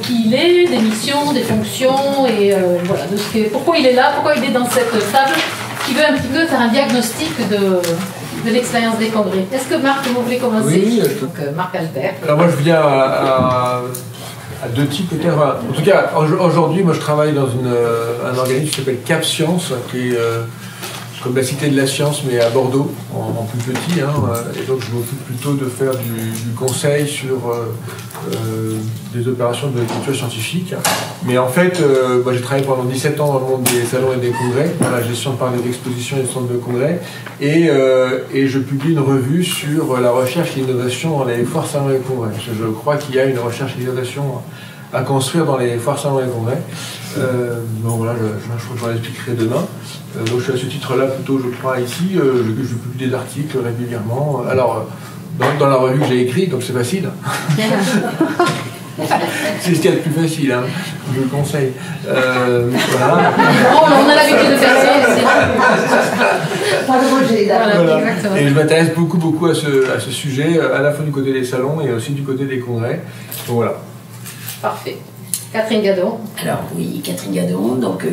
qui il est, des missions, des fonctions, et voilà, pourquoi il est là, pourquoi il est dans cette table, qui veut un petit peu faire un diagnostic de l'expérience des congrès. Est-ce que Marc, vous voulez commencer? Oui. Donc Marc Albert. Alors moi je viens à deux types peut-être. En tout cas, aujourd'hui, moi je travaille dans un organisme qui s'appelle Cap Science, qui est comme la Cité de la Science, mais à Bordeaux, en plus petit. Hein, et donc je m'occupe plutôt de faire du conseil sur des opérations de culture scientifique. Mais en fait, moi j'ai travaillé pendant 17 ans dans le monde des salons et des congrès, dans la gestion de parcs d'exposition et de centres de congrès. Et je publie une revue sur la recherche et l'innovation dans les foires, salons et congrès. Je crois qu'il y a une recherche et l'innovation à construire dans les foires, salons et congrès. Donc voilà, je crois que j'en expliquerai demain. Donc je suis à ce titre-là plutôt, je crois, ici. Je publie des articles régulièrement. Alors, dans la revue que j'ai écrite, donc c'est facile. C'est ce qu'il y a de plus facile, hein. Je le conseille. Voilà. On a l'habitude de faire ça. Pas de rejet, voilà. Et je m'intéresse beaucoup à ce sujet, à la fois du côté des salons et aussi du côté des congrès. Donc voilà. Parfait. Catherine Gadon. Alors oui, Catherine Gadon, donc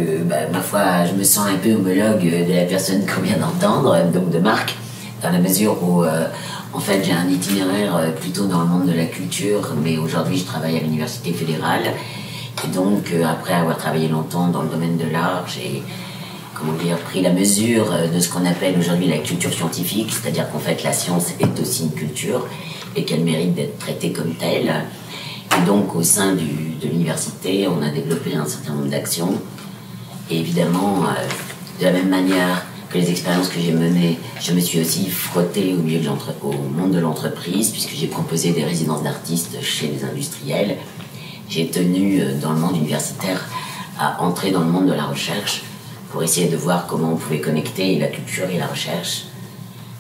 ma foi, je me sens un peu homologue de la personne qu'on vient d'entendre, donc de Marc, dans la mesure où en fait j'ai un itinéraire plutôt dans le monde de la culture, mais aujourd'hui je travaille à l'Université fédérale, et donc après avoir travaillé longtemps dans le domaine de l'art, j'ai pris la mesure de ce qu'on appelle aujourd'hui la culture scientifique, c'est-à-dire qu'en fait la science est aussi une culture, et qu'elle mérite d'être traitée comme telle. Et donc, au sein de l'université, on a développé un certain nombre d'actions. Et évidemment, de la même manière que les expériences que j'ai menées, je me suis aussi frottée au monde de l'entreprise, puisque j'ai proposé des résidences d'artistes chez les industriels. J'ai tenu, dans le monde universitaire, à entrer dans le monde de la recherche pour essayer de voir comment on pouvait connecter la culture et la recherche.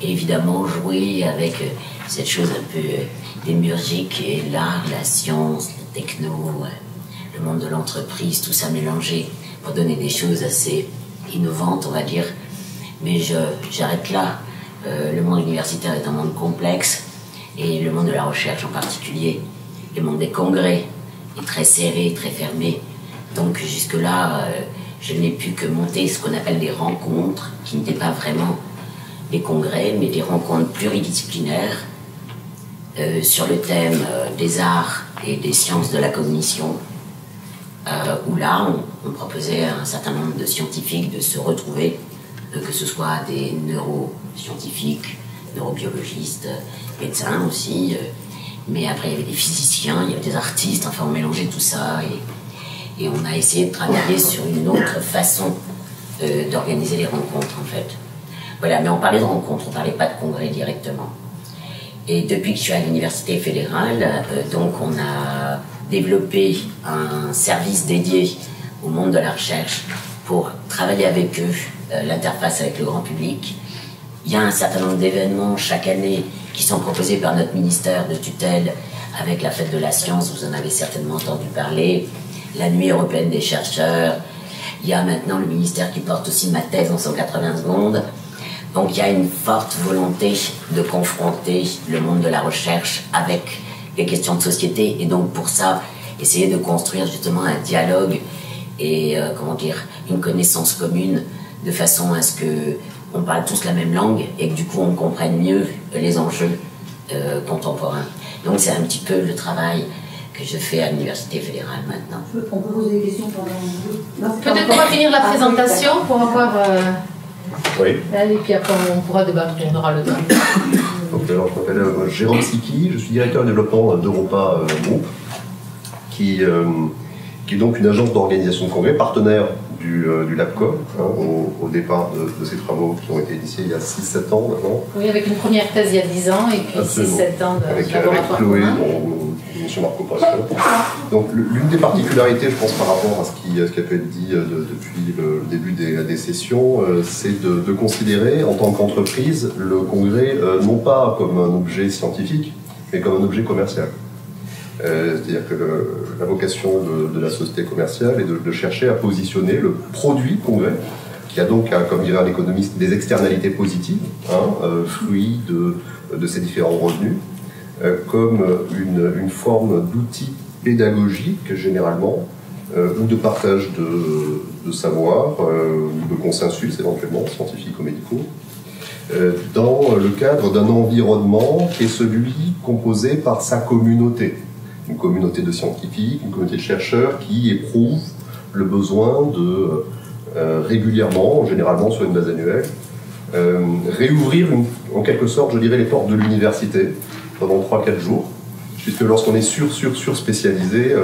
Et évidemment, jouer avec cette chose un peu démiurgique et l'art, la science, le techno, le monde de l'entreprise, tout ça mélangé pour donner des choses assez innovantes, on va dire. Mais j'arrête là. Le monde universitaire est un monde complexe et le monde de la recherche en particulier, le monde des congrès est très serré, très fermé. Donc jusque-là, je n'ai pu que monter ce qu'on appelle des rencontres, qui n'étaient pas vraiment des congrès, mais des rencontres pluridisciplinaires sur le thème des arts et des sciences de la cognition, où là, on proposait à un certain nombre de scientifiques de se retrouver, que ce soit des neuroscientifiques, neurobiologistes, médecins aussi, mais après il y avait des physiciens, il y avait des artistes, enfin on mélangeait tout ça, et on a essayé de travailler sur une autre façon d'organiser les rencontres en fait. Voilà, mais on parlait de rencontres, on ne parlait pas de congrès directement. Et depuis que je suis à l'Université fédérale, donc on a développé un service dédié au monde de la recherche pour travailler avec eux, l'interface avec le grand public. Il y a un certain nombre d'événements chaque année qui sont proposés par notre ministère de tutelle avec la fête de la science, vous en avez certainement entendu parler, la nuit européenne des chercheurs. Il y a maintenant le ministère qui porte aussi ma thèse en 180 secondes. Donc il y a une forte volonté de confronter le monde de la recherche avec les questions de société, et donc pour ça, essayer de construire justement un dialogue et une connaissance commune, de façon à ce qu'on parle tous la même langue et que du coup on comprenne mieux les enjeux contemporains. Donc c'est un petit peu le travail que je fais à l'Université fédérale maintenant. On peut poser des questions pendant... Peut-être qu'on va finir la présentation pour avoir... Oui. Et puis après on pourra débattre, on aura le temps. Donc, alors, je m'appelle Jérôme Siki, je suis directeur de développement d'Europa Group, qui est donc une agence d'organisation de congrès, partenaire du LabCom, hein, au départ de ces travaux qui ont été initiés il y a 6-7 ans maintenant. Oui, avec une première thèse il y a 10 ans et puis 6-7 ans de laboratoire Chloé, commun. M. Marco Pascal. Donc l'une des particularités, je pense, par rapport à ce qui a pu être dit depuis le début des sessions, c'est de considérer en tant qu'entreprise le congrès non pas comme un objet scientifique, mais comme un objet commercial. C'est-à-dire que la vocation de la société commerciale est de chercher à positionner le produit congrès, qui a donc, comme dirait un économiste, des externalités positives, fruits de ces différents revenus, comme une forme d'outil pédagogique généralement, ou de partage de savoir, de consensus éventuellement, scientifiques ou médicaux, dans le cadre d'un environnement qui est celui composé par sa communauté. Une communauté de scientifiques, une communauté de chercheurs qui éprouvent le besoin de régulièrement, généralement sur une base annuelle, réouvrir en quelque sorte, je dirais, les portes de l'université pendant 3-4 jours, puisque lorsqu'on est sur spécialisé,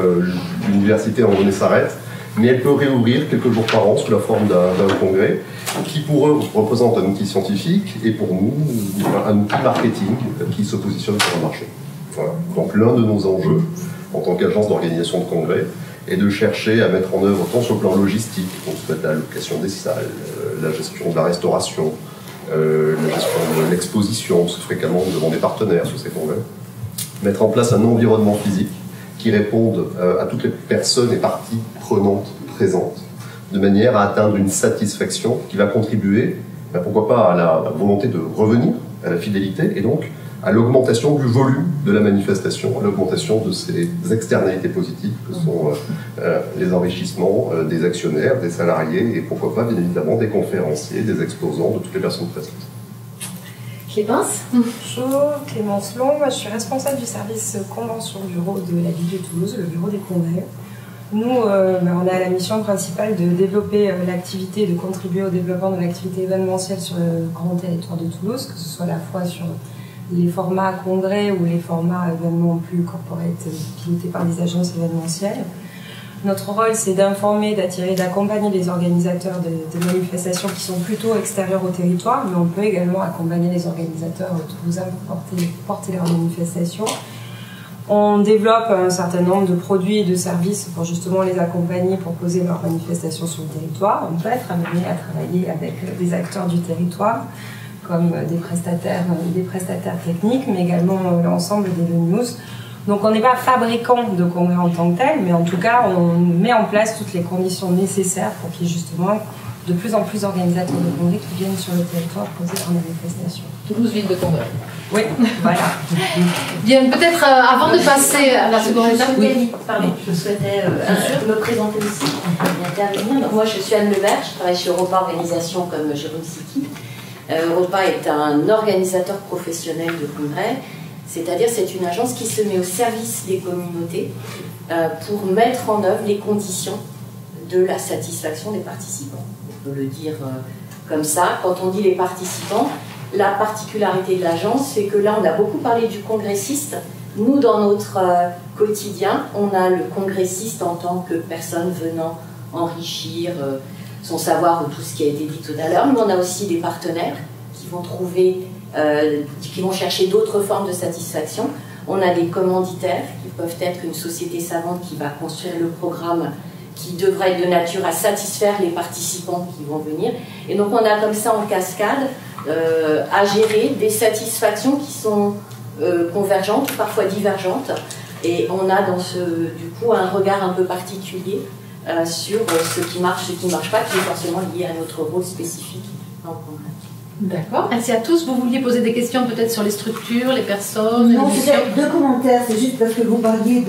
l'université à un moment donné s'arrête, mais elle peut réouvrir quelques jours par an sous la forme d'un congrès qui pour eux représente un outil scientifique et pour nous un outil marketing qui se positionne sur un marché. Voilà. Donc l'un de nos enjeux en tant qu'agence d'organisation de congrès est de chercher à mettre en œuvre tant sur le plan logistique, donc la location des salles, la gestion de la restauration, la gestion de l'exposition, parce que fréquemment nous demandons des partenaires sur ces congrès, mettre en place un environnement physique qui réponde à toutes les personnes et parties prenantes présentes, de manière à atteindre une satisfaction qui va contribuer, pourquoi pas, à la volonté de revenir, à la fidélité, et donc à l'augmentation du volume de la manifestation, à l'augmentation de ces externalités positives que sont les enrichissements des actionnaires, des salariés, et pourquoi pas, bien évidemment, des conférenciers, des exposants, de toutes les personnes présentes. Clémence ? Bonjour, Clémence Long. Moi, je suis responsable du service convention bureau de la ville de Toulouse, le bureau des congrès. Nous, on a la mission principale de développer l'activité et de contribuer au développement de l'activité événementielle sur le grand territoire de Toulouse, que ce soit à la fois sur les formats congrès ou les formats événements plus corporate pilotés par des agences événementielles. Notre rôle, c'est d'informer, d'attirer, d'accompagner les organisateurs de manifestations qui sont plutôt extérieurs au territoire, mais on peut également accompagner les organisateurs toulousains pour porter leurs manifestations. On développe un certain nombre de produits et de services pour justement les accompagner, pour poser leurs manifestations sur le territoire. On peut être amené à travailler avec des acteurs du territoire, comme des prestataires techniques, mais également l'ensemble des venues. Donc on n'est pas fabricant de congrès en tant que tel, mais en tout cas on met en place toutes les conditions nécessaires pour qu'il y ait justement de plus en plus d'organisateurs de congrès qui viennent sur le territoire poser leurs manifestations. Toulouse, ville de congrès. Oui, voilà. Bien, peut-être avant de passer à la seconde étape. Oui, pardon, je souhaitais me présenter aussi et intervenir. Donc, moi, je suis Anne Lebert, je travaille chez Europa Organisation comme Jérôme Siki. Europa est un organisateur professionnel de congrès, c'est-à-dire c'est une agence qui se met au service des communautés pour mettre en œuvre les conditions de la satisfaction des participants. On peut le dire comme ça. Quand on dit les participants, la particularité de l'agence, c'est que là, on a beaucoup parlé du congressiste. Nous, dans notre quotidien, on a le congressiste en tant que personne venant enrichir son savoir ou tout ce qui a été dit tout à l'heure. Mais on a aussi des partenaires qui vont trouver, qui vont chercher d'autres formes de satisfaction. On a des commanditaires qui peuvent être une société savante qui va construire le programme qui devrait être de nature à satisfaire les participants qui vont venir. Et donc on a comme ça en cascade à gérer des satisfactions qui sont convergentes, parfois divergentes. Et on a dans du coup un regard un peu particulier sur ce qui marche, ce qui ne marche pas, qui est forcément lié à notre rôle spécifique dans le congrès. D'accord. Merci à tous. Vous vouliez poser des questions peut-être sur les structures, les personnes, Non, les missions. c'était 2 commentaires. C'est juste parce que vous parliez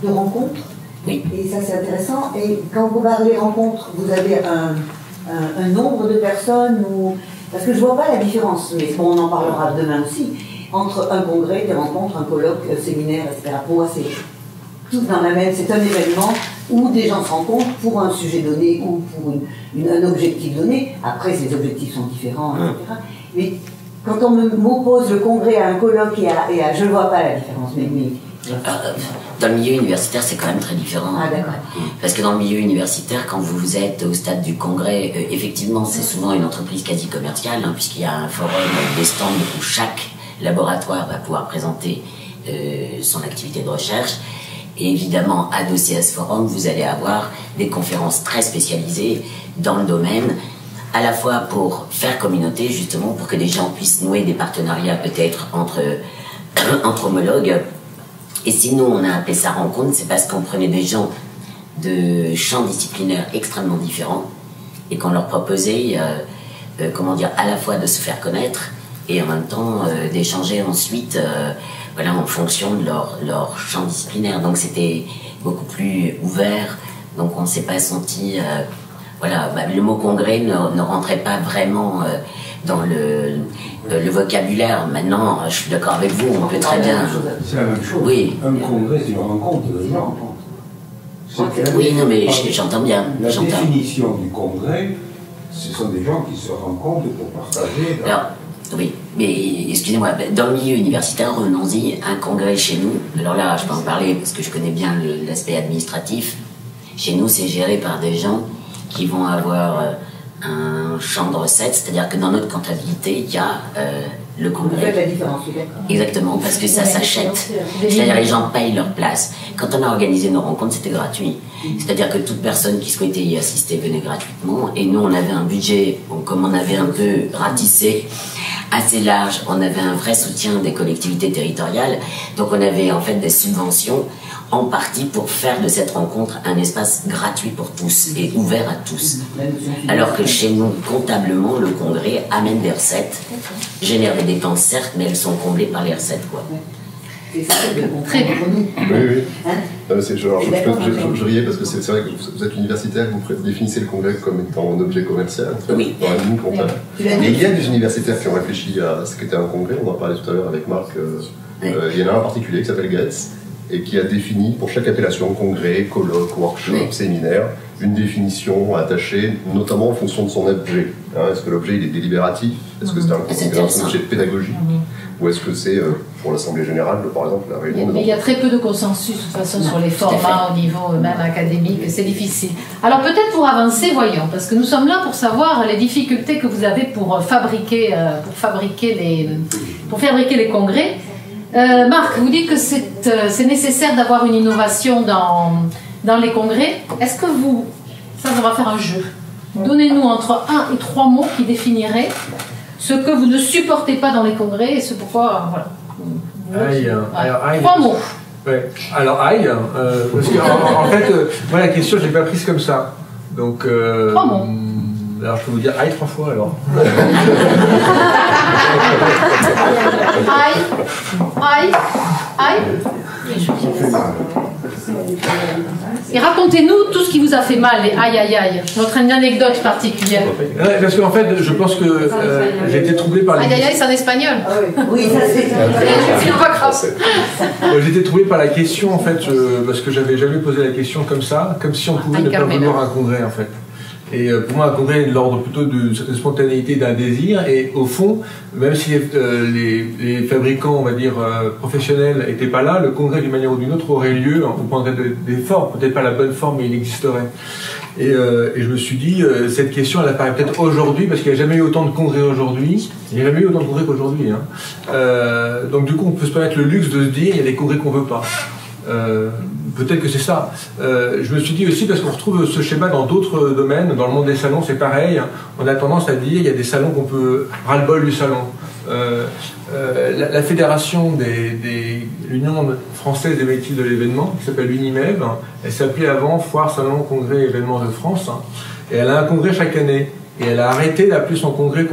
de rencontres. Oui. Et ça, c'est intéressant. Et quand vous parlez rencontres, vous avez un nombre de personnes ou... Parce que je ne vois pas la différence, mais bon, on en parlera demain aussi, entre un congrès, des rencontres, un colloque, un séminaire, etc. Pour moi, c'est tout dans la même... C'est un événement où des gens se rencontrent pour un sujet donné ou pour un objectif donné. Après, ces objectifs sont différents, etc. Mais quand on m'oppose le congrès à un colloque et à je ne vois pas la différence. Mais dans le milieu universitaire, c'est quand même très différent. Ah, d'accord. Parce que dans le milieu universitaire, quand vous êtes au stade du congrès, effectivement, c'est souvent une entreprise quasi commerciale, puisqu'il y a un forum, des stands où chaque laboratoire va pouvoir présenter son activité de recherche. Et évidemment, adossé à ce forum, vous allez avoir des conférences très spécialisées dans le domaine, à la fois pour faire communauté, justement, pour que des gens puissent nouer des partenariats peut-être entre homologues. Et si nous, on a appelé ça rencontre, c'est parce qu'on prenait des gens de champs disciplinaires extrêmement différents et qu'on leur proposait, à la fois de se faire connaître et en même temps d'échanger ensuite voilà, en fonction de leur champ disciplinaire. Donc c'était beaucoup plus ouvert, donc on ne s'est pas senti... voilà, le mot congrès ne rentrait pas vraiment dans le vocabulaire. Maintenant, je suis d'accord avec vous, on peut très bien... C'est la même chose. Oui. Un congrès, c'est une rencontre de gens. Oui, non, mais j'entends bien. La définition du congrès, ce sont des gens qui se rencontrent pour partager. Alors, oui, mais excusez-moi, dans le milieu universitaire, revenons-y, un congrès chez nous, alors là, je peux en parler parce que je connais bien l'aspect administratif. Chez nous, c'est géré par des gens qui vont avoir un champ de recettes, c'est-à-dire que dans notre comptabilité, il y a le congrès. Vous faites la différence, d'accord. Exactement, parce que ça s'achète. C'est-à-dire que les gens payent leur place. Quand on a organisé nos rencontres, c'était gratuit. C'est-à-dire que toute personne qui souhaitait y assister venait gratuitement. Et nous, on avait un budget, bon, comme on avait un peu ratissé, assez large, on avait un vrai soutien des collectivités territoriales. Donc on avait en fait des subventions en partie pour faire de cette rencontre un espace gratuit pour tous et ouvert à tous. Alors que chez nous, comptablement, le congrès amène des recettes, génère des dépenses certes, mais elles sont comblées par les recettes, quoi. C'est ça que je comprends entre nous. Oui, oui. Hein? Je riais parce que c'est vrai que vous êtes universitaire, vous définissez le congrès comme étant un objet commercial, en fait, Oui. dans la ligne comptable. Mais il y a des universitaires qui ont réfléchi à ce qu'était un congrès, on en parlait tout à l'heure avec Marc. Il y en a un en particulier qui s'appelle Gaetz, et qui a défini pour chaque appellation, congrès, colloque, workshop, séminaire, une définition attachée notamment en fonction de son objet. Hein, est-ce que l'objet il est délibératif? Est-ce que c'est un objet pédagogique? Ou est-ce que c'est, pour l'Assemblée Générale, par exemple, la réunion? Mais il y a très peu de consensus, de toute façon, sur les formats au niveau même académique, c'est difficile. Alors peut-être pour avancer, voyons, parce que nous sommes là pour savoir les difficultés que vous avez pour fabriquer les congrès. Marc, vous dites que c'est nécessaire d'avoir une innovation dans les congrès. Est-ce que ça on va faire un jeu. Donnez-nous entre 1 et 3 mots qui définiraient ce que vous ne supportez pas dans les congrès et ce pourquoi, voilà. Aïe, alors, aïe. 3 mots. Ouais. Alors aïe, parce qu'en fait, moi la question je l'ai pas prise comme ça. Donc. 3 mots. Alors je peux vous dire aïe 3 fois alors. Aïe. Et racontez-nous tout ce qui vous a fait mal, les aïe. Votre anecdote particulière. Ouais, parce qu'en fait, je pense que j'ai été troublé par les... Aïe, c'est en espagnol. Ah oui, ça c'est... C'est pas grave. J'ai été troublé par la question, en fait, parce que j'avais jamais posé la question comme ça, comme si on pouvait ne pas vouloir un congrès, en fait. Et pour moi, un congrès est de l'ordre plutôt d'une certaine spontanéité, d'un désir. Et au fond, même si les fabricants, on va dire, professionnels n'étaient pas là, le congrès, d'une manière ou d'une autre, aurait lieu. On prendrait des formes, peut-être pas la bonne forme, mais il existerait. Et je me suis dit, cette question, elle apparaît peut-être aujourd'hui, parce qu'il n'y a jamais eu autant de congrès aujourd'hui. Il n'y a jamais eu autant de congrès qu'aujourd'hui. Hein. Donc du coup, on peut se permettre le luxe de se dire, il y a des congrès qu'on ne veut pas. Peut-être que c'est ça. Je me suis dit aussi, parce qu'on retrouve ce schéma dans d'autres domaines, dans le monde des salons, c'est pareil. On a tendance à dire, il y a des salons qu'on peut ras-le-bol du salon. La fédération l'Union française des métiers de l'événement, qui s'appelle l'UNIMEV, elle s'appelait avant Foire, Salon, Congrès, Événements de France, et elle a un congrès chaque année. Et elle a arrêté d'appeler son congrès.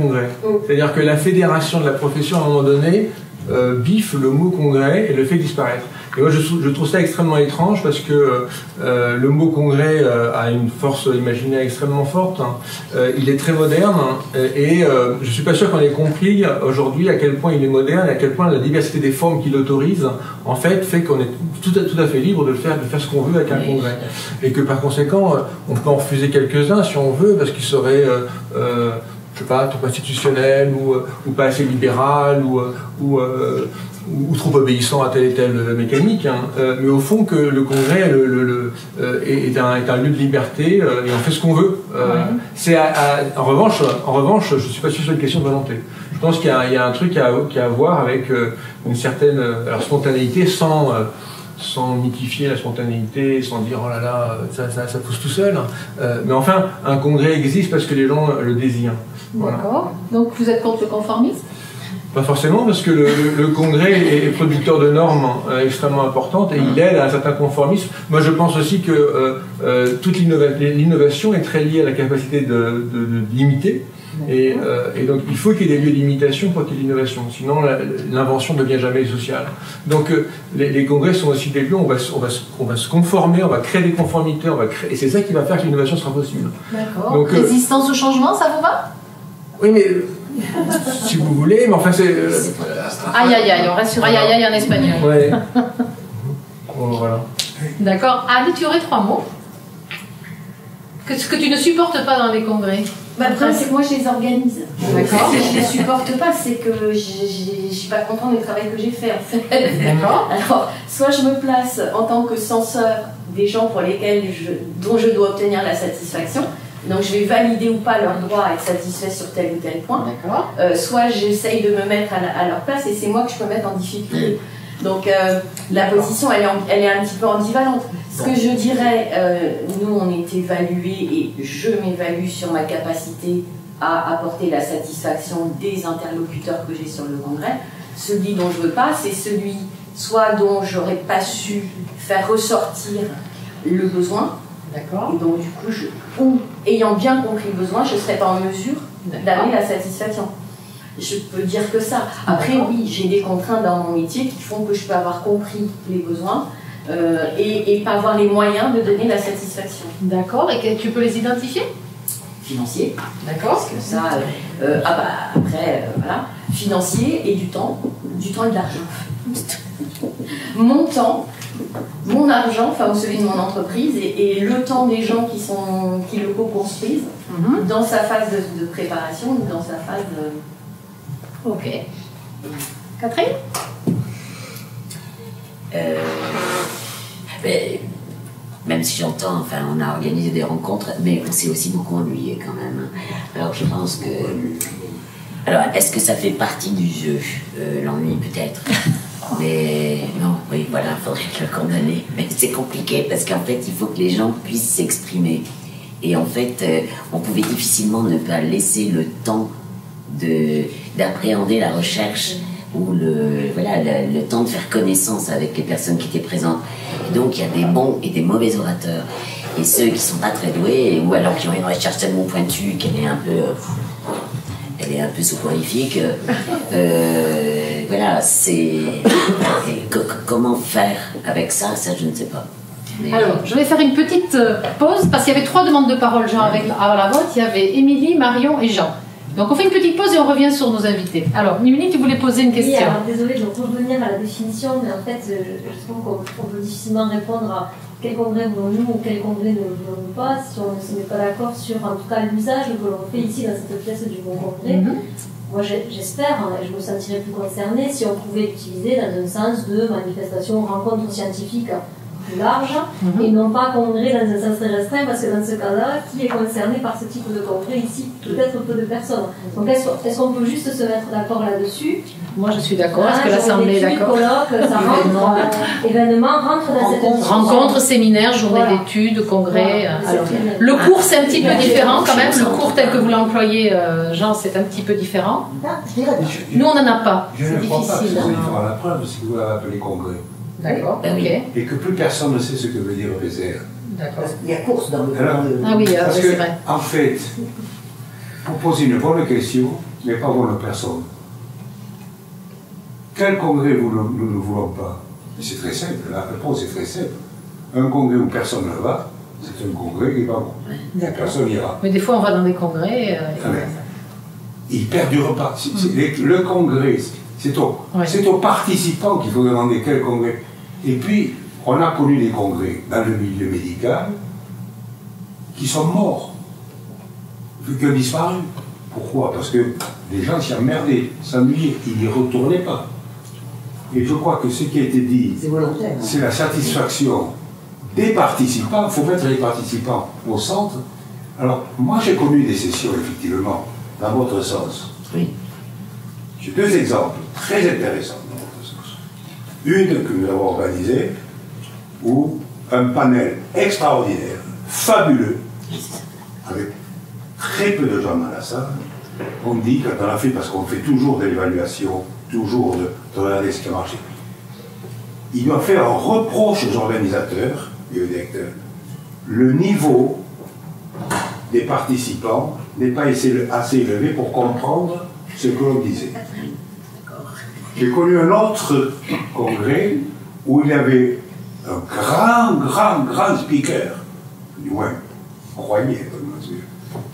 C'est-à-dire que la fédération de la profession, à un moment donné, biffe le mot congrès et le fait disparaître. Et moi, je trouve ça extrêmement étrange parce que le mot congrès a une force imaginaire extrêmement forte. Il est très moderne et je suis pas sûr qu'on ait compris aujourd'hui à quel point il est moderne et à quel point la diversité des formes qu'il autorise, en fait qu'on est tout à fait libre de faire ce qu'on veut avec un congrès. Et que par conséquent, on peut en refuser quelques-uns si on veut parce qu'ils seraient je sais pas, trop institutionnel ou pas assez libéral ou trop obéissant à telle et telle mécanique, hein. Mais au fond que le congrès est un lieu de liberté et on fait ce qu'on veut. En revanche, je suis pas sûr sur une question de volonté. Je pense qu'il y a un truc à voir avec une certaine spontanéité sans mythifier la spontanéité, sans dire oh là là, ça pousse tout seul. Mais enfin, un congrès existe parce que les gens le désirent. Voilà. D'accord. Donc vous êtes contre le conformisme? Pas forcément, parce que le congrès est producteur de normes extrêmement importantes et il aide à un certain conformisme. Moi, je pense aussi que toute l'innovation est très liée à la capacité d'imiter. Et donc il faut qu'il y ait des lieux d'imitation pour qu'il y ait l'innovation, sinon l'invention ne devient jamais sociale. Donc les congrès sont aussi des lieux où on va se conformer, on va créer des conformités, et c'est ça qui va faire que l'innovation sera possible. D'accord. Résistance au changement, ça vous va? Oui, mais si vous voulez, mais enfin c'est... aïe aïe aïe, on reste sur aïe aïe aïe en espagnol. Ouais. Bon, voilà. D'accord. Ali, tu aurais 3 mots ce que tu ne supportes pas dans les congrès? Bah, le problème, c'est que moi, je les organise. D'accord. Si je ne les supporte pas, c'est que je ne suis pas contente du travail que j'ai fait, en fait. D'accord. Alors, soit je me place en tant que censeur des gens pour lesquels dont je dois obtenir la satisfaction, donc je vais valider ou pas leur droit à être satisfait sur tel ou tel point. D'accord. Soit j'essaye de me mettre à leur place et c'est moi que je peux mettre en difficulté. Donc la position, elle est un petit peu ambivalente. Ce que je dirais, nous on est évalués et je m'évalue sur ma capacité à apporter la satisfaction des interlocuteurs que j'ai sur le congrès. Celui dont je ne veux pas, c'est celui soit dont j'aurais pas su faire ressortir le besoin. D'accord. Et donc du coup, ou ayant bien compris le besoin, je ne serais pas en mesure d'amener la satisfaction. Je peux dire que ça. Après, oui, j'ai des contraintes dans mon métier qui font que je peux avoir compris les besoins et pas avoir les moyens de donner la satisfaction. D'accord. Et tu peux les identifier? Financier. D'accord. Parce que ça, après, voilà. Financier et du temps et de l'argent. Mon temps, mon argent, enfin celui de mon entreprise et le temps des gens qui le co-construisent dans sa phase de préparation, dans sa phase de... Ok. Catherine? Même si j'entends, enfin, on a organisé des rencontres, mais on s'est aussi beaucoup ennuyé quand même. Alors je pense que... Alors, est-ce que ça fait partie du jeu? L'ennui peut-être. Mais non, oui, voilà, il faudrait le condamner. Mais c'est compliqué parce qu'en fait, il faut que les gens puissent s'exprimer. Et en fait, on pouvait difficilement ne pas laisser le temps d'appréhender la recherche ou le temps de faire connaissance avec les personnes qui étaient présentes. Et donc, il y a des bons et des mauvais orateurs. Et ceux qui sont pas très doués, ou alors qui ont une recherche tellement pointue qu'elle est un peu soporifique. Voilà, c'est... Comment faire avec ça, je ne sais pas. Mais... Alors, je vais faire une petite pause, parce qu'il y avait 3 demandes de parole, Jean, avant la vôtre. Il y avait Émilie, Marion et Jean. Donc on fait une petite pause et on revient sur nos invités. Alors, Émilie, tu voulais poser une question? Oui, alors désolée, je vais revenir à la définition, mais en fait, je trouve qu'on peut difficilement répondre à quel congrès voulons-nous ou quel congrès ne voulons-nous pas si on ne se met pas d'accord sur, en tout cas, l'usage que l'on fait ici dans cette pièce du bon congrès. Moi, j'espère, et je me sentirais plus concernée si on pouvait l'utiliser dans un sens de manifestation, rencontre scientifique plus large, et non pas congrès dans un sens très restreint, parce que dans ce cas-là, qui est concerné par ce type de congrès ici? Peut-être peu de personnes. Donc est-ce qu'on peut juste se mettre d'accord là-dessus? Moi je suis d'accord, est-ce que l'Assemblée est d'accord? Ça rentre, événement rentre dans cette rencontre, séminaire, journée d'études, congrès. Alors, le cours c'est un petit peu différent quand même, le cours tel que vous l'employez, Jean, c'est un petit peu différent. Nous on n'en a pas, je c'est ne crois pas que difficile. il fera la preuve de ce que vous avez appelé congrès. D'accord, ok. Et que plus personne ne sait ce que veut dire PCR. D'accord. Il y a course dans le Alors, ah oui, parce c'est que, vrai. en fait, pour poser une bonne question, mais pas bonne personne. Quel congrès nous ne voulons pas? C'est très simple, la réponse est très simple. Un congrès où personne ne va, c'est un congrès qui n'est pas bon. Personne n'ira. Mais des fois on va dans des congrès. Il ne perdure pas. Le congrès, c'est aux participants qu'il faut demander quel congrès. Et puis, on a connu des congrès dans le milieu médical qui sont morts, qui ont disparu. Pourquoi? Parce que les gens s'y emmerdaient, s'ennuyaient, ils n'y retournaient pas. Et je crois que ce qui a été dit, c'est la satisfaction des participants. Il faut mettre les participants au centre. Alors, moi j'ai connu des sessions, effectivement, dans votre sens. Oui. J'ai 2 exemples très intéressants dans votre sens. Une que nous avons organisée, où un panel extraordinaire, fabuleux, avec très peu de gens dans la salle, on dit, quand on a fait, parce qu'on fait toujours de l'évaluation, toujours de regarder ce qui a marché, il doit faire un reproche aux organisateurs et aux directeurs. Le niveau des participants n'est pas assez élevé pour comprendre ce que l'on disait. J'ai connu un autre congrès où il y avait un grand speaker, du moins, croyez,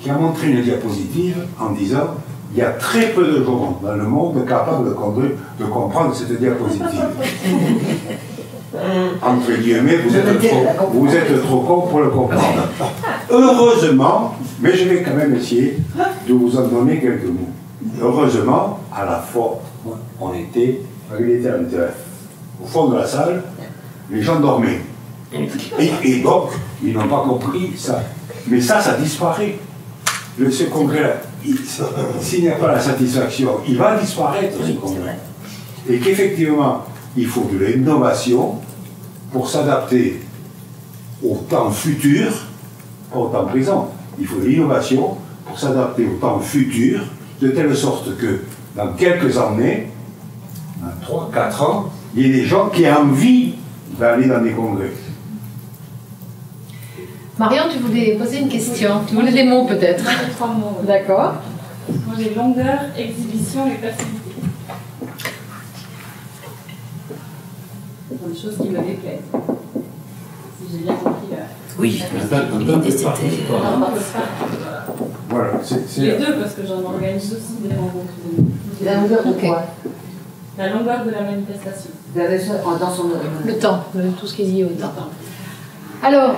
qui a montré une diapositive en disant il y a très peu de gens dans le monde capables de comprendre cette diapositive. Entre guillemets, vous êtes trop con pour le comprendre. Heureusement, mais je vais quand même essayer de vous en donner quelques mots. Heureusement, à la fois, on était au fond de la salle, les gens dormaient. Et donc, ils n'ont pas compris ça. Mais ça disparaît. Ce congrès-là, s'il n'y a pas la satisfaction, il va disparaître, ce congrès. Et qu'effectivement, il faut de l'innovation pour s'adapter au temps futur, pas au temps présent. Il faut de l'innovation pour s'adapter au temps futur, de telle sorte que dans quelques années, dans 3-4 ans, il y ait des gens qui ont envie d'aller dans des congrès. Marion, tu voulais poser une question. Tu voulais des mots peut-être. 3 mots. D'accord. Moi j'ai longueur, exhibition et facilité. C'est une chose qui me déplaît. Si j'ai bien compris. Oui, l'idée c'était. Voilà, les deux, parce que j'en organise aussi des rencontres. La longueur de quoi? La longueur de la manifestation. Dans son... Le temps, tout ce qui est lié au temps. Alors,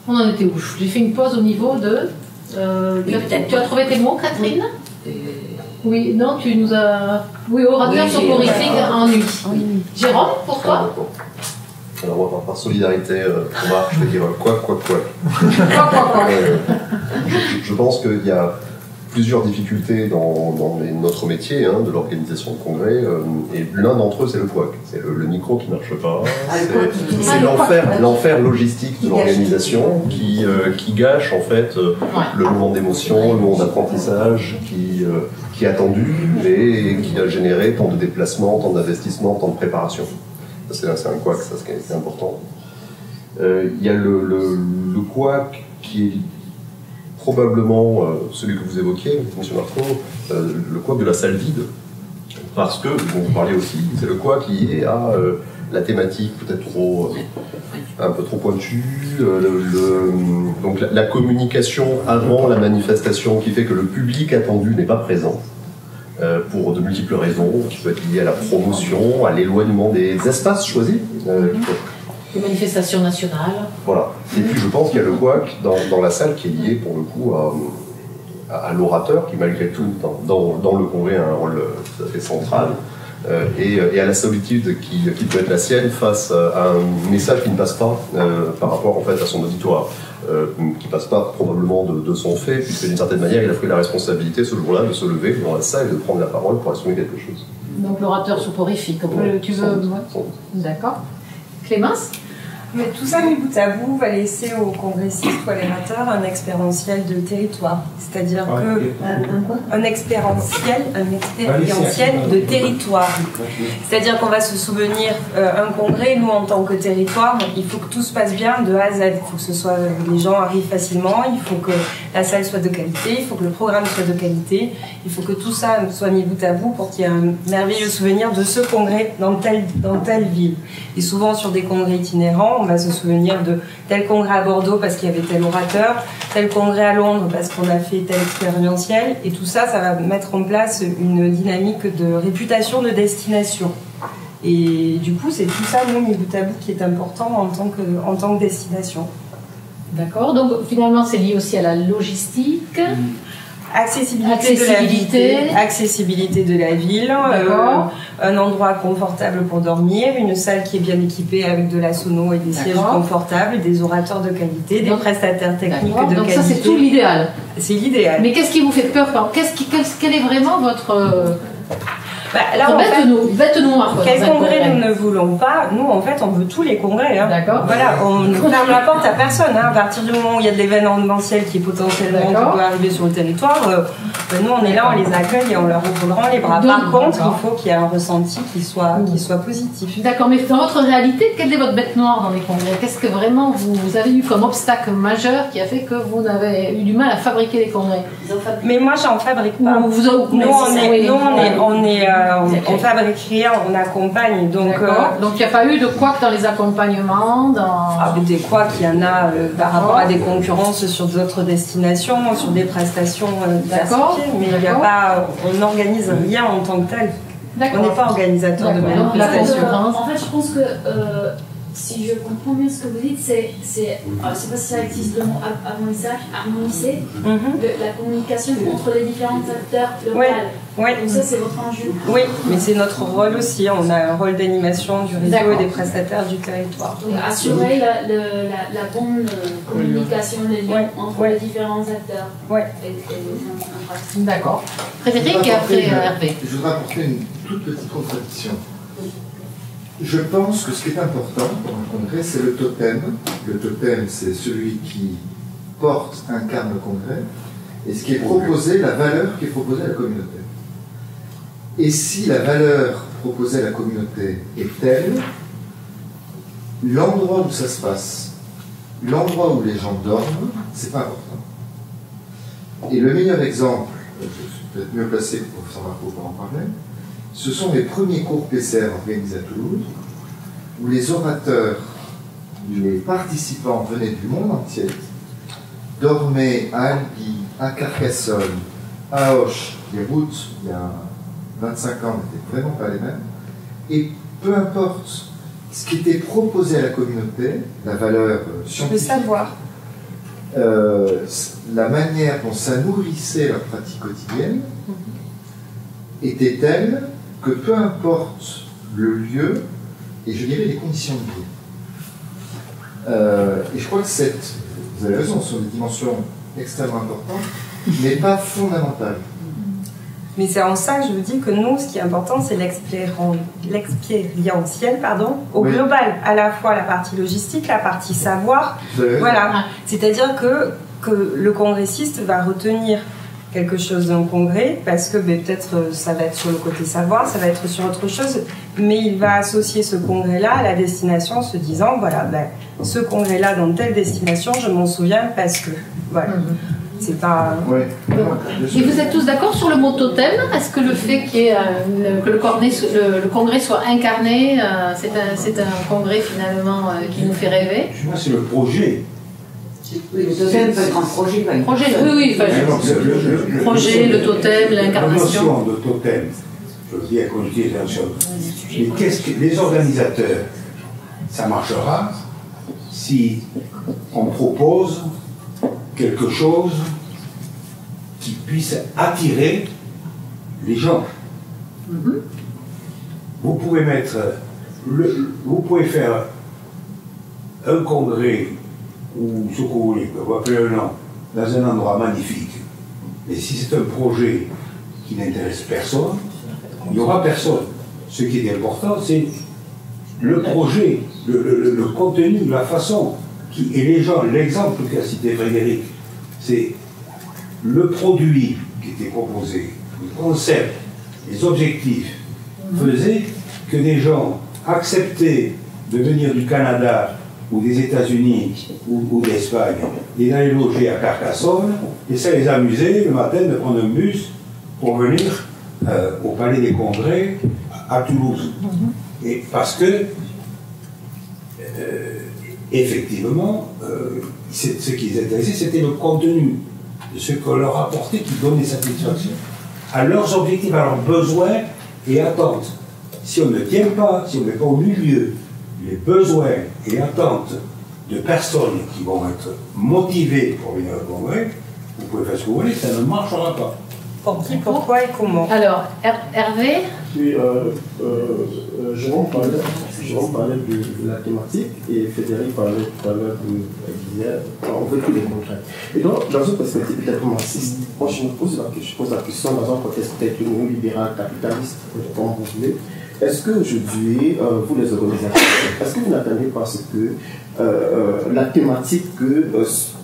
on en était où? J'ai fait une pause au niveau de... tu as trouvé tes mots, Catherine? Oui, non, tu nous as... Oui, orateur soporifique en nuit. Jérôme, pour toi? Alors moi, par solidarité, je vais dire quoi. Je pense qu'il y a plusieurs difficultés dans notre métier de l'organisation de congrès, et l'un d'entre eux c'est le couac, c'est le micro qui ne marche pas, c'est l'enfer logistique de l'organisation qui gâche en fait le moment d'émotion, le moment d'apprentissage qui est attendu et qui a généré tant de déplacements, tant d'investissements, tant de préparation. C'est un couac, ça c'est important. Il y a le couac qui est probablement celui que vous évoquiez, M. Marco, le couac de la salle vide, parce que, vous parlez aussi, c'est le couac lié à la thématique peut-être un peu trop pointue, donc la communication avant la manifestation qui fait que le public attendu n'est pas présent, pour de multiples raisons, qui peut être lié à la promotion, à l'éloignement des espaces choisis. Les manifestations nationales. Voilà. Et puis je pense qu'il y a le couac dans la salle qui est lié pour le coup à l'orateur qui malgré tout dans le congrès a un rôle tout à fait central et à la solitude qui peut être la sienne face à un message qui ne passe pas par rapport en fait à son auditoire, qui ne passe pas probablement de son fait puisque d'une certaine manière il a pris la responsabilité ce jour-là de se lever devant la salle et de prendre la parole pour assumer quelque chose. Donc l'orateur soporifique, tu veux... D'accord. Clémence? Mais tout ça, mis bout à bout, va laisser aux congressistes ou à l'érateur un expérientiel de territoire. C'est-à-dire un expérientiel de territoire. C'est-à-dire qu'on va se souvenir, un congrès, nous en tant que territoire, il faut que tout se passe bien de A à Z. Il faut que ce soit, les gens arrivent facilement, il faut que la salle soit de qualité, il faut que le programme soit de qualité, il faut que tout ça soit mis bout à bout pour qu'il y ait un merveilleux souvenir de ce congrès dans telle ville. Et souvent sur des congrès itinérants, on va se souvenir de tel congrès à Bordeaux parce qu'il y avait tel orateur, tel congrès à Londres parce qu'on a fait tel expérientiel, et tout ça, ça va mettre en place une dynamique de réputation, de destination. Et du coup, c'est tout ça, nous, mis bout à bout, qui est important en tant que destination. D'accord, donc finalement, c'est lié aussi à la logistique. Accessibilité de la ville, un endroit confortable pour dormir, une salle qui est bien équipée avec de la sono et des sièges confortables, des orateurs de qualité, des prestataires techniques de qualité. Donc ça, c'est tout l'idéal. C'est l'idéal. Mais qu'est-ce qui vous fait peur? Quel est vraiment votre... Là, bête noire. Quel congrès nous ne voulons pas? Nous, en fait, on veut tous les congrès. Hein. D'accord. Voilà, on ne ferme la porte à personne. Hein. À partir du moment où il y a de l'événementiel qui potentiellement peut arriver sur le territoire, nous, on est là, on les accueille et on leur ouvre grand les bras. Par contre, il faut qu'il y ait un ressenti qui soit positif. D'accord, mais dans votre réalité, quelle est votre bête noire dans les congrès? Qu'est-ce que vraiment vous avez eu comme obstacle majeur qui a fait que vous avez eu du mal à fabriquer les congrès? Mais moi, j'en fabrique pas. On fabrique rien, on accompagne. Donc il n'y a pas eu de couac dans les accompagnements des couacs, il y en a par rapport à des concurrences sur d'autres destinations, sur des prestations diversifiées, mais il n'y a pas, on n'organise rien en tant que tel. On n'est pas organisateur de manifestation. En fait, je pense que si je comprends bien ce que vous dites, je ne sais pas si ça existe le mot harmoniser la communication entre les différents acteurs locaux. Oui. Donc ça, c'est votre enjeu. Oui, mais c'est notre rôle aussi. On a un rôle d'animation du réseau et des prestataires du territoire. Donc assurer la bonne communication, les liens entre les différents acteurs. Oui. D'accord. Frédéric et après Hervé. Je voudrais apporter une toute petite contradiction. Je pense que ce qui est important dans le congrès, c'est le totem. Le totem, c'est celui qui porte, incarne le congrès. Et ce qui est proposé, la valeur qui est proposée à la communauté. Et si la valeur proposée à la communauté est telle, l'endroit où ça se passe, l'endroit où les gens dorment, c'est pas important. Et le meilleur exemple, je suis peut-être mieux placé que le professeur Marco pour en parler, ce sont les premiers cours PCR organisés à Toulouse, où les orateurs, les participants venaient du monde entier, dormaient à Albi, à Carcassonne, à Auch. Les routes, il y a 25 ans, n'étaient vraiment pas les mêmes. Et peu importe ce qui était proposé à la communauté, la valeur scientifique, le savoir, la manière dont ça nourrissait leur pratique quotidienne, était telle que peu importe le lieu, et je dirais les conditions de vie. Et je crois que vous avez raison, ce sont des dimensions extrêmement importantes, mais pas fondamentales. Mais c'est en ça que je vous dis que nous, ce qui est important, c'est l'expérientiel, au global, à la fois la partie logistique, la partie savoir. Voilà. C'est-à-dire que le congressiste va retenir quelque chose d'un congrès, parce que peut-être ça va être sur le côté savoir, ça va être sur autre chose, mais il va associer ce congrès-là à la destination en se disant, voilà, ce congrès-là dans telle destination, je m'en souviens parce que, voilà. C'est pas... Et vous êtes tous d'accord sur le mot totem? Est-ce que le fait que le congrès soit incarné, c'est un congrès finalement qui nous fait rêver? Moi, c'est le projet. Oui, le totem peut être un projet, pas une projet. Oui, le projet, le totem, l'incarnation. La notion de totem, je veux dire, quand je dis la chose, mais qu'est-ce que les organisateurs, ça marchera si on propose quelque chose qui puisse attirer les gens. Vous pouvez vous pouvez faire un congrès ou ce que vous voulez, vous appelez un nom, dans un endroit magnifique. Mais si c'est un projet qui n'intéresse personne, il n'y aura personne. Ce qui est important, c'est le projet, le contenu, la façon. Et les gens, l'exemple qu'a cité Frédéric, c'est le produit qui était proposé, le concept, les objectifs, faisaient que des gens acceptaient de venir du Canada ou des États-Unis ou d'Espagne et d'aller loger à Carcassonne, et ça les amusait le matin de prendre un bus pour venir au Palais des Congrès à Toulouse. Et parce que effectivement, ce qui les intéressait, c'était le contenu de ce qu'on leur apportait qui donnait satisfaction à leurs objectifs, à leurs besoins et attentes. Si on ne tient pas, si on ne met pas au milieu les besoins et attentes de personnes qui vont être motivées pour venir au congrès, vous pouvez faire ce que vous voulez, ça ne marchera pas. Pour qui, pourquoi et comment? Alors, Hervé? Oui, Jérôme, Jérôme parlait de la thématique et Frédéric parlait tout à l'heure on veut tous les congrès. Et donc, dans une perspective peut-être marxiste, moi je pose la question dans un contexte peut-être néolibéral, capitaliste, comme vous voulez. Est-ce qu'aujourd'hui, vous les organisateurs, est-ce que vous n'attendez pas ce que la thématique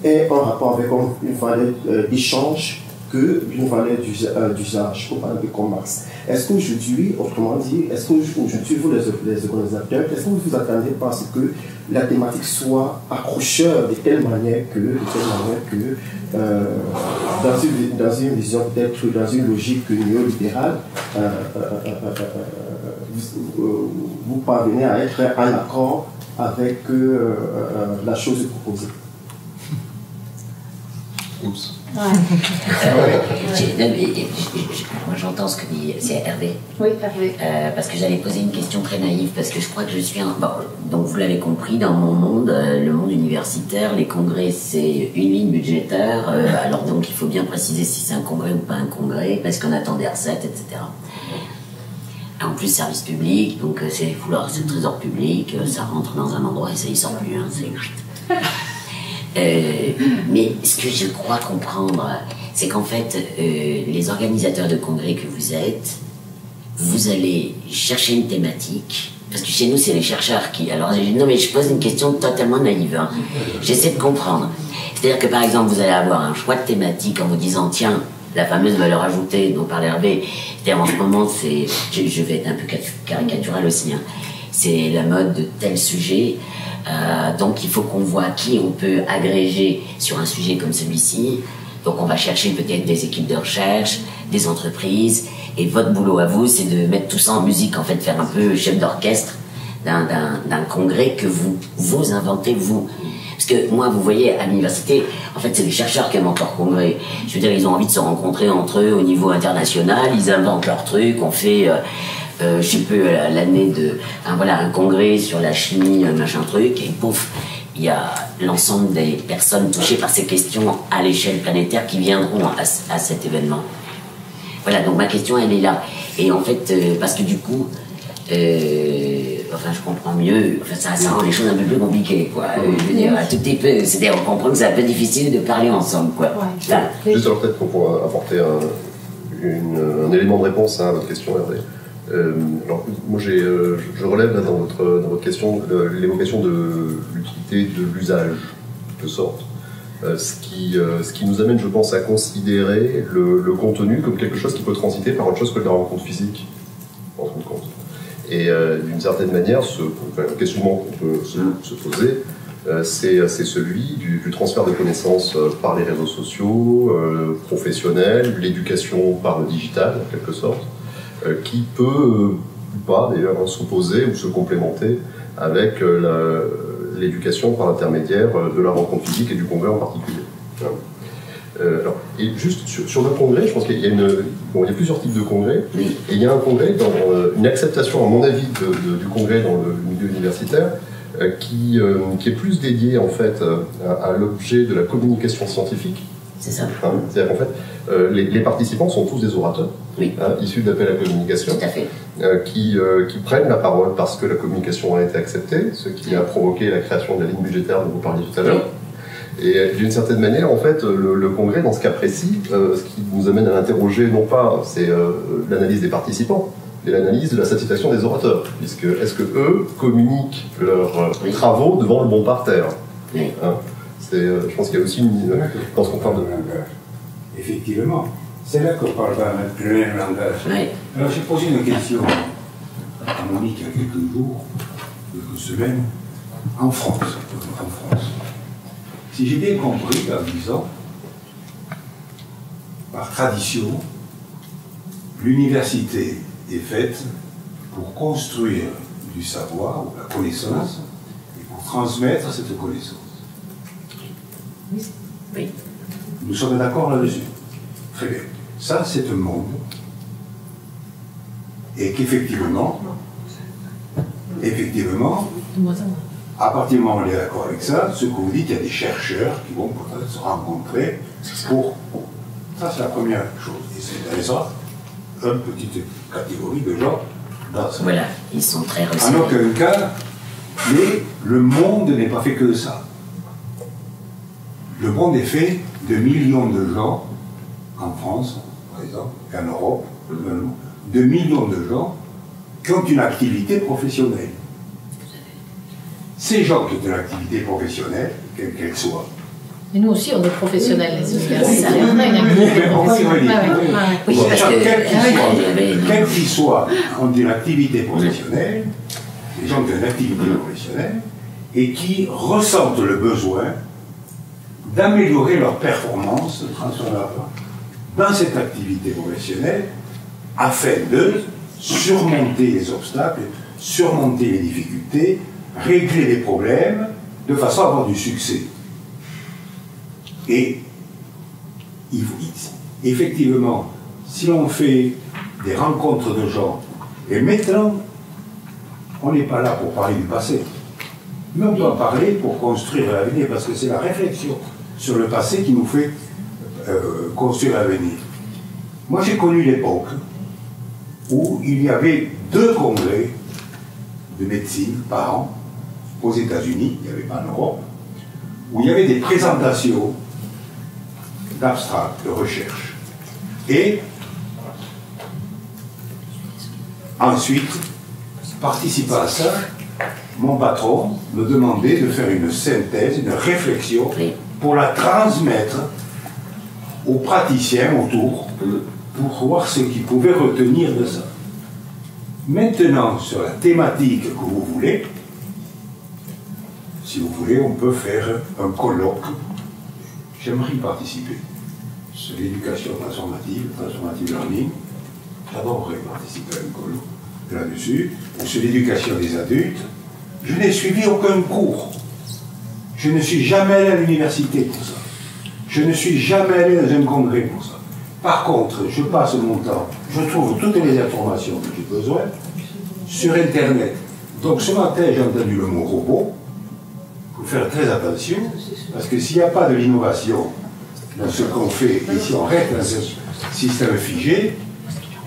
est en rapport avec une valeur d'échange qu'une valeur d'usage, pour parler de comme Marx? Est-ce qu'aujourd'hui, autrement dit, est-ce qu'aujourd'hui, vous les organisateurs, est-ce que vous vous attendez pas à ce que la thématique soit accrocheur de telle manière que dans une vision peut-être, dans une logique néolibérale, vous parvenez à être en accord avec la chose proposée? Oups. Moi j'entends ce que dit c'est Hervé. Oui, Hervé. Parce que j'allais poser une question très naïve, parce que je crois que je suis donc vous l'avez compris, dans mon monde, le monde universitaire, les congrès c'est une ligne budgétaire, alors donc il faut bien préciser si c'est un congrès ou pas un congrès, parce qu'on attend des recettes, etc. En plus service public, donc c'est le trésor public, ça rentre dans un endroit et ça y sort plus, hein, c'est... mais ce que je crois comprendre, c'est qu'en fait, les organisateurs de congrès que vous êtes, vous allez chercher une thématique, parce que chez nous, c'est les chercheurs qui... Alors, non, mais je pose une question totalement naïve. Hein. J'essaie de comprendre. C'est-à-dire que, par exemple, vous allez avoir un choix de thématique en vous disant, tiens, la fameuse valeur ajoutée dont parlait Hervé, c'est-à-dire en ce moment, c'est... Je vais être un peu caricatural aussi, hein. C'est la mode de tel sujet... donc il faut qu'on voit qui on peut agréger sur un sujet comme celui-ci. Donc on va chercher peut-être des équipes de recherche, des entreprises, et votre boulot à vous, c'est de mettre tout ça en musique, en fait, faire un peu chef d'orchestre d'un congrès que vous inventez, vous. Parce que moi, vous voyez, à l'université, en fait, c'est les chercheurs qui inventent leur congrès. Je veux dire, ils ont envie de se rencontrer entre eux au niveau international, ils inventent leur truc, on fait... je sais plus, l'année de... Enfin, voilà, un congrès sur la chimie, machin truc, et pouf, il y a l'ensemble des personnes touchées par ces questions à l'échelle planétaire qui viendront à cet événement. Voilà, donc ma question, elle est là. Et en fait, parce que du coup, enfin, je comprends mieux, enfin, ça rend les choses un peu plus compliquées, quoi. Je veux dire, à tout petit peu, c'est-à-dire, on comprend que c'est un peu difficile de parler ensemble, quoi. Enfin, juste alors peut-être qu'on pourra apporter un élément de réponse à votre question, Hervé. Alors, moi, je relève là, dans votre question l'évocation de l'utilité de l'usage, de sorte. Ce qui nous amène, je pense, à considérer le contenu comme quelque chose qui peut transiter par autre chose que de la rencontre physique, en fin de compte. Et d'une certaine manière, le questionnement qu'on peut se poser, c'est celui du transfert de connaissances par les réseaux sociaux, professionnels, l'éducation par le digital, en quelque sorte, qui peut ou pas d'ailleurs s'opposer ou se complémenter avec l'éducation par l'intermédiaire de la rencontre physique et du congrès en particulier. Alors, et juste sur le congrès, je pense qu'il y a il y a plusieurs types de congrès, et il y a un congrès, une acceptation, à mon avis, du congrès dans le milieu universitaire, qui est plus dédié en fait à l'objet de la communication scientifique. C'est ça. C'est-à-dire qu'en fait, les participants sont tous des orateurs, issus de l'appel à la communication, tout à fait. Qui prennent la parole parce que la communication a été acceptée, ce qui a provoqué la création de la ligne budgétaire dont vous parliez tout à l'heure. Et d'une certaine manière, en fait, le congrès, dans ce cas précis, ce qui nous amène à l'interroger, non pas c'est l'analyse des participants, mais l'analyse de la satisfaction des orateurs, puisque est-ce que eux communiquent leurs travaux devant le bon parterre. Je pense qu'il y a aussi dans ce qu'on parle de... Effectivement, c'est là qu'on parle pas le même langage. Alors j'ai posé une question à Monique il y a quelques jours, quelques semaines, en France. Si j'ai bien compris, en disant, par tradition, l'université est faite pour construire du savoir ou la connaissance et pour transmettre cette connaissance. Oui. Nous sommes d'accord là-dessus. Très bien. Ça, c'est un monde. Et qu'effectivement, à partir du moment où on est d'accord avec ça, ce que vous dites, il y a des chercheurs qui vont peut-être se rencontrer pour... Ça, c'est la première chose. Et c'est intéressant, une petite catégorie de gens dans ça. Voilà, ils sont très En resserrés. aucun cas, mais le monde n'est pas fait que de ça. Le monde est fait de millions de gens, en France, par exemple, et en Europe, de millions de gens qui ont une activité professionnelle. Ces gens qui ont une activité professionnelle, quelle qu'elle soit. Et nous aussi, on est professionnels, les sociales. Oui, Ça, on a une activité professionnelle. Oui, parce que quels qu'ils soient, ont une activité professionnelle, les gens qui ont une activité professionnelle, et qui ressentent le besoin d'améliorer leur performance dans cette activité professionnelle afin de surmonter les obstacles, surmonter les difficultés, régler les problèmes de façon à avoir du succès. Et effectivement, si on fait des rencontres de gens, et maintenant, on n'est pas là pour parler du passé, mais on doit parler pour construire l'avenir, parce que c'est la réflexion sur le passé qui nous fait construire l'avenir. Moi, j'ai connu l'époque où il y avait 2 congrès de médecine par an aux États-Unis, il n'y avait pas en Europe, où il y avait des présentations d'abstract, de recherche. Et ensuite, participant à ça, mon patron me demandait de faire une synthèse, une réflexion pour la transmettre aux praticiens autour pour voir ce qu'ils pouvaient retenir de ça. Maintenant, sur la thématique que vous voulez, si vous voulez, on peut faire un colloque. J'aimerais y participer. Sur l'éducation transformative learning, j'adorerais participer à un colloque là-dessus. Sur l'éducation des adultes, je n'ai suivi aucun cours. Je ne suis jamais allé à l'université pour ça. Je ne suis jamais allé dans un congrès pour ça. Par contre, je passe mon temps, je trouve toutes les informations que j'ai besoin sur Internet. Donc ce matin, j'ai entendu le mot robot. Il faut faire très attention, parce que s'il n'y a pas de l'innovation dans ce qu'on fait, et si on reste dans un système figé,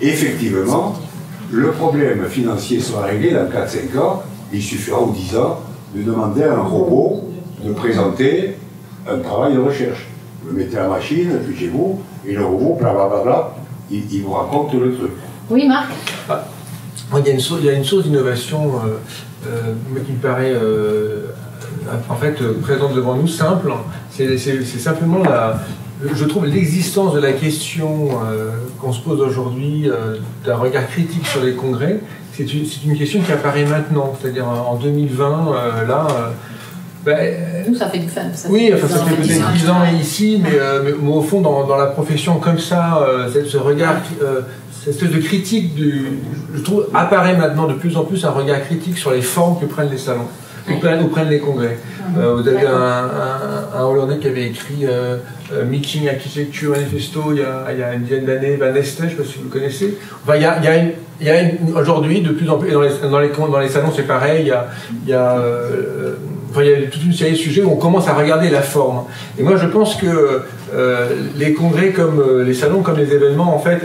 effectivement, le problème financier sera réglé dans 4-5 ans. Il suffira, ou 10 ans, de demander à un robot de présenter un travail de recherche. Vous mettez la machine, puis chez vous, et le robot, blablabla, il vous raconte le truc. Oui, Marc. Il y a une source d'innovation qui me paraît en fait présente devant nous, simple. C'est simplement je trouve l'existence de la question qu'on se pose aujourd'hui d'un regard critique sur les congrès. C'est une question qui apparaît maintenant, c'est-à-dire en 2020, nous, ça fait du fun. Oui, enfin, ça fait peut-être 10 ans ici, mais au fond, dans la profession comme ça, ce regard, cette espèce de critique, je trouve, apparaît maintenant de plus en plus un regard critique sur les formes que prennent les salons, ou prennent les congrès. Vous avez un Hollandais qui avait écrit Meeting Architecture Manifesto il y a une dizaine d'années, Van Estel, je ne sais pas si vous le connaissez. Enfin, il y a aujourd'hui, de plus en plus, et dans les salons c'est pareil, il y a toute une série de sujets où on commence à regarder la forme. Et moi je pense que les congrès comme les salons, comme les événements, en fait,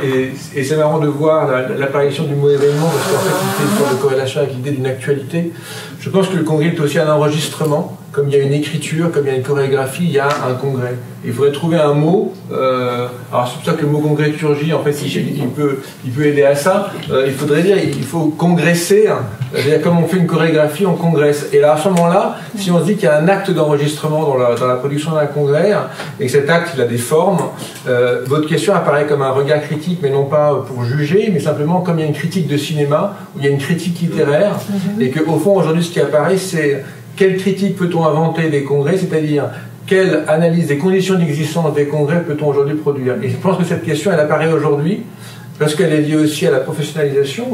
et c'est marrant de voir l'apparition du mot événement, parce qu'en fait il fait une sorte de corrélation avec l'idée d'une actualité. Je pense que le congrès est aussi un enregistrement, comme il y a une écriture, comme il y a une chorégraphie, il y a un congrès. Il faudrait trouver un mot, alors c'est pour ça que le mot congressturgie, en fait, il peut aider à ça. Il faudrait dire, il faut congresser, c'est-à-dire comme on fait une chorégraphie, on congresse. Et là, à ce moment-là, si on se dit qu'il y a un acte d'enregistrement dans la production d'un congrès, et que cet acte, il a des formes, votre question apparaît comme un regard critique, mais non pas pour juger, mais simplement comme il y a une critique de cinéma, où il y a une critique littéraire, et qu'au fond, aujourd'hui, ce qui apparaît, c'est quelle critique peut-on inventer des congrès, c'est-à-dire quelle analyse des conditions d'existence des congrès peut-on aujourd'hui produire. Et je pense que cette question, elle apparaît aujourd'hui, parce qu'elle est liée aussi à la professionnalisation,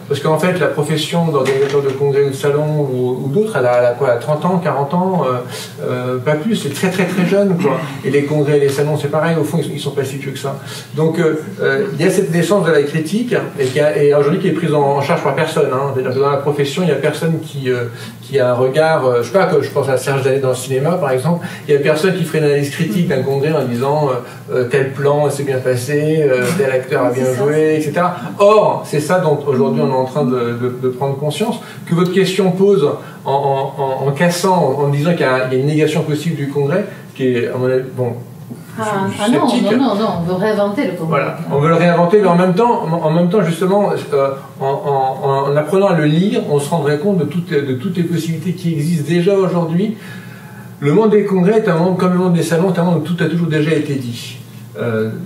parce qu'en fait, la profession d'organisateur de congrès ou de salon ou d'autres, elle a quoi, 30 ans, 40 ans, pas plus, c'est très très très jeune, quoi. Et les congrès et les salons, c'est pareil, au fond, ils sont pas si vieux que ça. Donc, il y a cette naissance de la critique, et aujourd'hui qui est prise en charge par personne. Hein. Dans la profession, il n'y a personne qui qui a un regard, je sais pas, je pense à Serge Danet dans le cinéma par exemple, il y a personne qui ferait une analyse critique d'un congrès en disant tel plan s'est bien passé, tel acteur a bien joué, etc. Or, c'est ça dont aujourd'hui on est en train de prendre conscience, que votre question pose en cassant, en disant qu'il y a une négation possible du congrès, qui est, à mon avis, bon. Non, on veut réinventer le congrès. Voilà, on veut le réinventer, mais en même temps justement, en apprenant à le lire, on se rendrait compte de toutes les possibilités qui existent déjà aujourd'hui. Le monde des congrès est un monde, comme le monde des salons, est un monde où tout a toujours déjà été dit.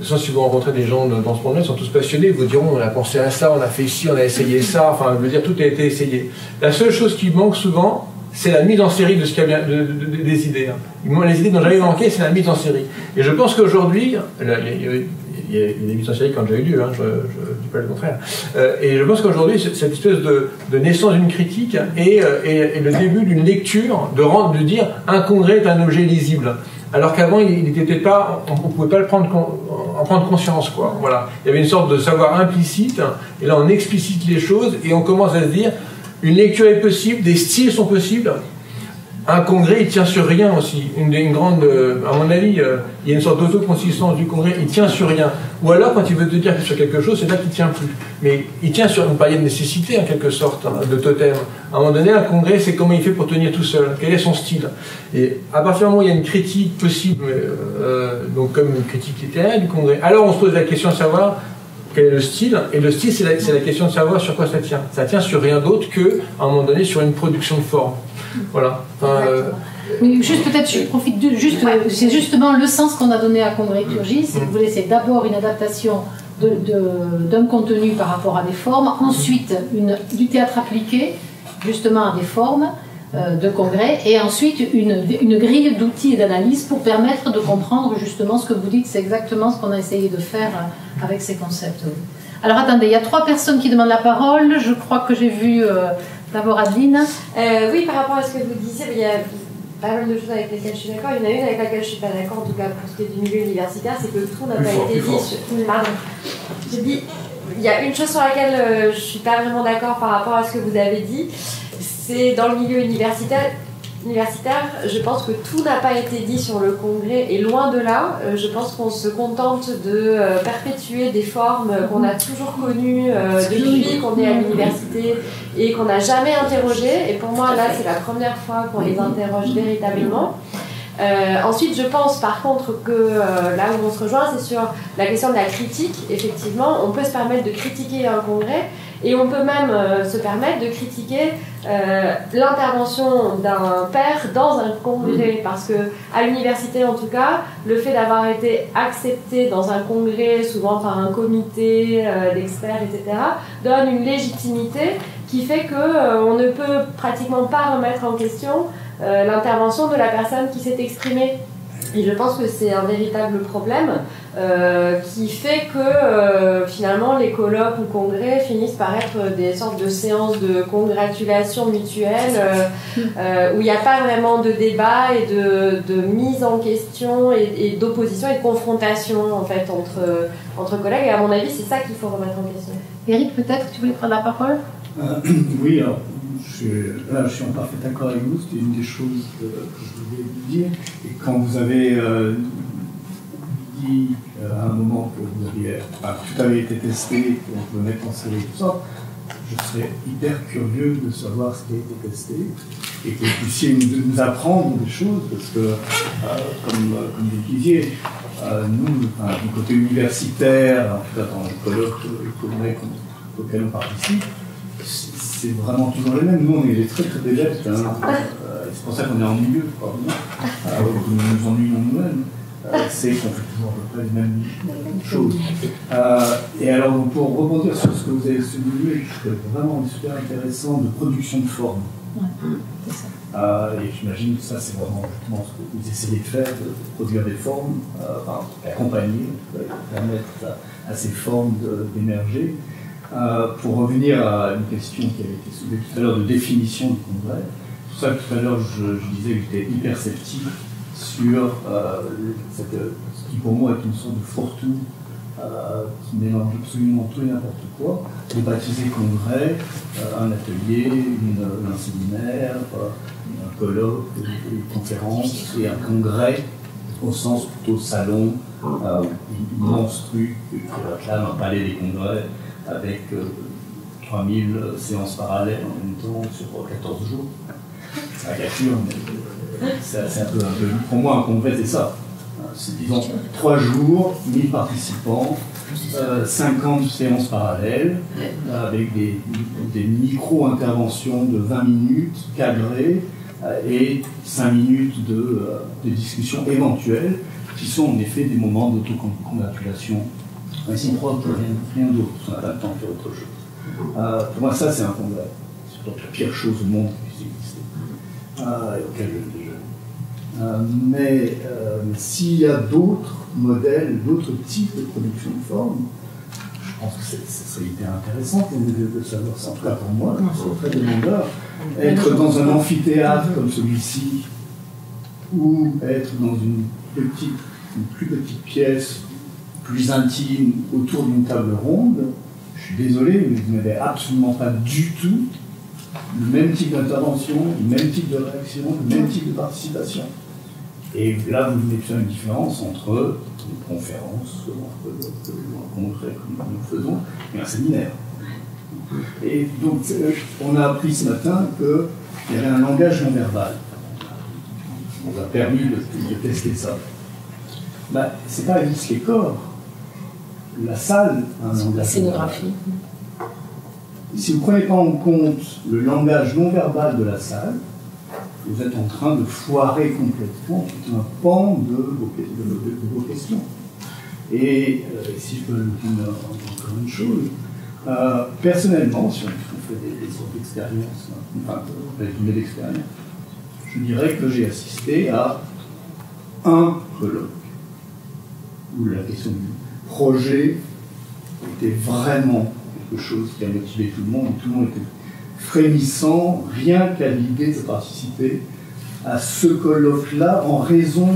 Si vous rencontrez des gens dans ce monde-là, ils sont tous passionnés, ils vous diront on a pensé à ça, on a fait ci, on a essayé ça, enfin, je veux dire, tout a été essayé. La seule chose qui manque souvent, c'est la mise en série de ce qu'il y a des idées. Les idées n'ont jamais manqué, c'est la mise en série. Et je pense qu'aujourd'hui, il y a des mises en série qui ont déjà eu lieu, je ne dis pas le contraire. Et je pense qu'aujourd'hui, cette espèce de naissance d'une critique est le début d'une lecture, de dire un congrès est un objet lisible. Alors qu'avant, on ne pouvait pas en prendre conscience, quoi. Voilà. Il y avait une sorte de savoir implicite, et là on explicite les choses, et on commence à se dire une lecture est possible, des styles sont possibles. Un congrès, il tient sur rien aussi. Une grande, à mon avis, il y a une sorte d'autoconsistance du congrès, il tient sur rien. Ou alors, quand il veut te dire sur quelque chose, c'est là qu'il tient plus. Mais il tient sur une période de nécessité, en quelque sorte, de totem. À un moment donné, un congrès, c'est comment il fait pour tenir tout seul. Quel est son style? Et à partir du moment où il y a une critique possible, donc comme une critique littéraire du congrès, alors on se pose la question de savoir quel est le style. Et le style, c'est la question de savoir sur quoi ça tient. Ça tient sur rien d'autre que, à un moment donné, sur une production de forme. Voilà. Mais juste peut-être, je profite c'est justement le sens qu'on a donné à Congrès Turgis. Si vous voulez, c'est d'abord une adaptation d'un contenu par rapport à des formes, ensuite du théâtre appliqué justement à des formes de congrès, et ensuite une grille d'outils et d'analyse pour permettre de comprendre justement ce que vous dites. C'est exactement ce qu'on a essayé de faire avec ces concepts. Alors attendez, il y a 3 personnes qui demandent la parole. Je crois que j'ai vu d'abord Adeline. Oui, par rapport à ce que vous disiez, il y a pas mal de choses avec lesquelles je suis d'accord. Il y en a une avec laquelle je ne suis pas d'accord, en tout cas pour ce qui est du milieu universitaire, c'est que tout n'a pas été dit. Pardon. J'ai dit, il y a une chose sur laquelle je ne suis pas vraiment d'accord par rapport à ce que vous avez dit. C'est dans le milieu universitaire, je pense que tout n'a pas été dit sur le congrès, et loin de là. Je pense qu'on se contente de perpétuer des formes qu'on a toujours connues depuis qu'on est à l'université et qu'on n'a jamais interrogées. Et pour moi, là, c'est la première fois qu'on les interroge véritablement. Ensuite, je pense par contre que là où on se rejoint, c'est sur la question de la critique. Effectivement, on peut se permettre de critiquer un congrès, et on peut même se permettre de critiquer l'intervention d'un père dans un congrès, parce que à l'université en tout cas, le fait d'avoir été accepté dans un congrès, souvent par un comité d'experts, etc., donne une légitimité qui fait qu'on ne peut pratiquement pas remettre en question l'intervention de la personne qui s'est exprimée. Et je pense que c'est un véritable problème qui fait que finalement les colloques ou congrès finissent par être des sortes de séances de congratulation mutuelle où il n'y a pas vraiment de débat et de mise en question et d'opposition et de confrontation en fait entre collègues. Et à mon avis, c'est ça qu'il faut remettre en question. Eric, peut-être que tu voulais prendre la parole? Oui, alors je suis en parfait accord avec vous, c'était une des choses que je voulais vous dire. Et quand vous avez dit à un moment que tout avait été testé, qu'on pouvait mettre en série tout ça, je serais hyper curieux de savoir ce qui a été testé et que vous puissiez nous apprendre des choses, parce que, comme vous disiez, nous, du côté universitaire, en tout cas dans les colloques auxquels on participe, c'est vraiment toujours les mêmes. Nous, on est des très délectes, c'est pour ça qu'on est en milieu, nous nous ennuyons nous-mêmes. C'est qu'on fait toujours à peu près les mêmes choses. Et alors, pour rebondir sur ce que vous avez souligné, je trouve vraiment super intéressant de production de forme. Et j'imagine que ça, c'est vraiment justement ce que vous essayez de faire, de produire des formes, accompagner, permettre à ces formes d'émerger. Pour revenir à une question qui avait été soulevée tout à l'heure de définition du congrès, c'est pour ça que tout à l'heure je disais que j'étais hyper sceptique sur ce qui pour moi est une sorte de fourre-tout qui mélange absolument tout et n'importe quoi, de baptiser congrès, un atelier, un séminaire, un colloque, une conférence et un congrès au sens plutôt salon, immense truc qui réclame un palais des congrès avec 3000 séances parallèles en même temps sur 14 jours. C'est la caricature, mais c'est un peu. Pour moi, un congrès, c'est ça. C'est, disons, 3 jours, 1000 participants, 50 séances parallèles, avec des micro-interventions de 20 minutes cadrées et 5 minutes de discussion éventuelle, qui sont en effet des moments d'autocongratulation réciproque, rien d'autre. On n'a pas le temps de faire autre chose. Pour moi, ça, c'est un congrès. C'est donc la pire chose au monde qui puisse exister, auquel je déjeune. Mais s'il y a d'autres modèles, d'autres types de production de forme, je pense que c'est hyper intéressant de savoir ça. En tout cas pour moi, c'est très demandeur. Être dans un amphithéâtre comme celui-ci, ou être dans une plus petite pièce, plus intime, autour d'une table ronde, je suis désolé, mais vous n'avez absolument pas du tout le même type d'intervention, le même type de réaction, le même type de participation. Et là, vous venez de faire une différence entre une conférence, un congrès comme nous faisons, et un séminaire. Et donc, on a appris ce matin qu'il y avait un langage non verbal. On nous a permis de tester ça. Ben, c'est pas juste les corps. La salle a un langage. La scénographie. Si vous ne prenez pas en compte le langage non verbal de la salle, vous êtes en train de foirer complètement tout un pan de vos questions. Et si je peux ajouter encore une chose, personnellement, si on fait des expériences, enfin, résumé d'expérience, je dirais que j'ai assisté à un colloque où la question du projet était vraiment quelque chose qui a motivé tout le monde, et tout le monde était frémissant, rien qu'à l'idée de participer à ce colloque-là en raison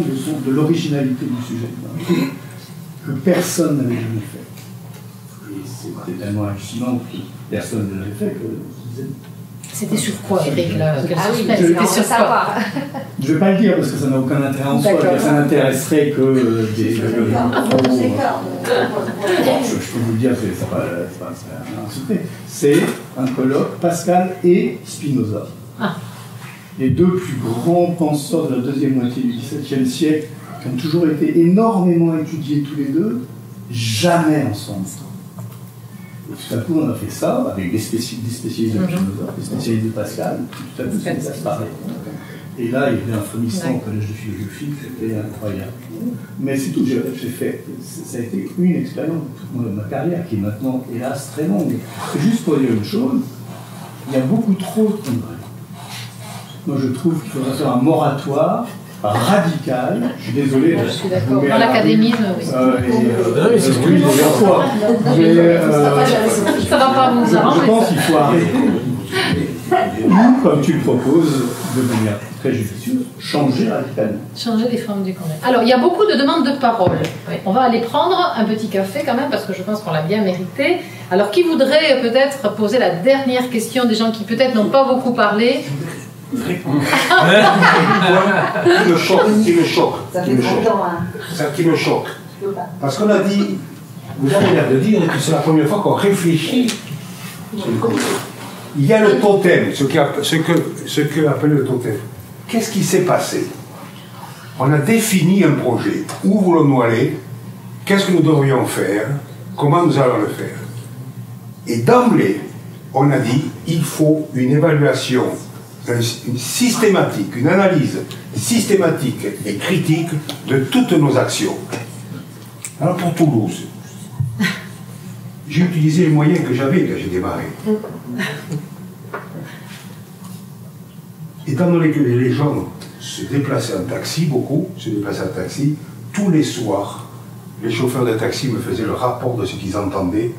de l'originalité du sujet, que personne n'avait jamais fait. Et c'était tellement hallucinant que personne ne l'avait fait que... C'était sur quoi, Eric, là? Je ne vais pas le dire parce que ça n'a aucun intérêt en soi, ça n'intéresserait que des... je peux vous le dire, c'est pas un secret. C'est un colloque, Pascal et Spinoza. Les deux plus grands penseurs de la deuxième moitié du XVIIe siècle, qui ont toujours été énormément étudiés tous les deux, jamais ensemble. Et tout à coup, on a fait ça avec des spécialistes de Spinoza, des spécialistes de Pascal, tout à coup, ça disparaît. Et là, il y avait un frémissement au collège de philosophie, c'était incroyable. Mais c'est tout, j'ai fait. Ça a été une expérience de toute ma carrière, qui est maintenant, hélas, très longue. Juste pour dire une chose, il y a beaucoup trop de congrès. Moi, je trouve qu'il faudrait faire un moratoire radical. Je suis désolé. Je suis d'accord. Dans l'académisme, oui. C'est ce que je veux quoi. Ça ne va pas vous arranger. Je pense qu'il faut arrêter. Ou, comme tu le proposes, de manière très judicieuse, changer radicalement. Changer les formes du congrès. Alors, il y a beaucoup de demandes de parole. On va aller prendre un petit café quand même, parce que je pense qu'on l'a bien mérité. Alors, qui voudrait peut-être poser la dernière question des gens qui peut-être n'ont pas beaucoup parlé? Qui me choque. Ça fait 30 ans, hein. Ça qui me choque. Parce qu'on a dit, vous avez l'air de dire que c'est la première fois qu'on réfléchit. Il y a le totem, ce que appelle le totem. Qu'est-ce qui s'est passé? On a défini un projet. Où voulons-nous aller? Qu'est-ce que nous devrions faire? Comment nous allons le faire? Et d'emblée, on a dit, il faut une évaluation une systématique, une analyse systématique et critique de toutes nos actions. Alors pour Toulouse, j'ai utilisé les moyens que j'avais quand j'ai démarré. Étant donné que les gens se déplaçaient en taxi, beaucoup se déplaçaient en taxi, tous les soirs, les chauffeurs de taxi me faisaient le rapport de ce qu'ils entendaient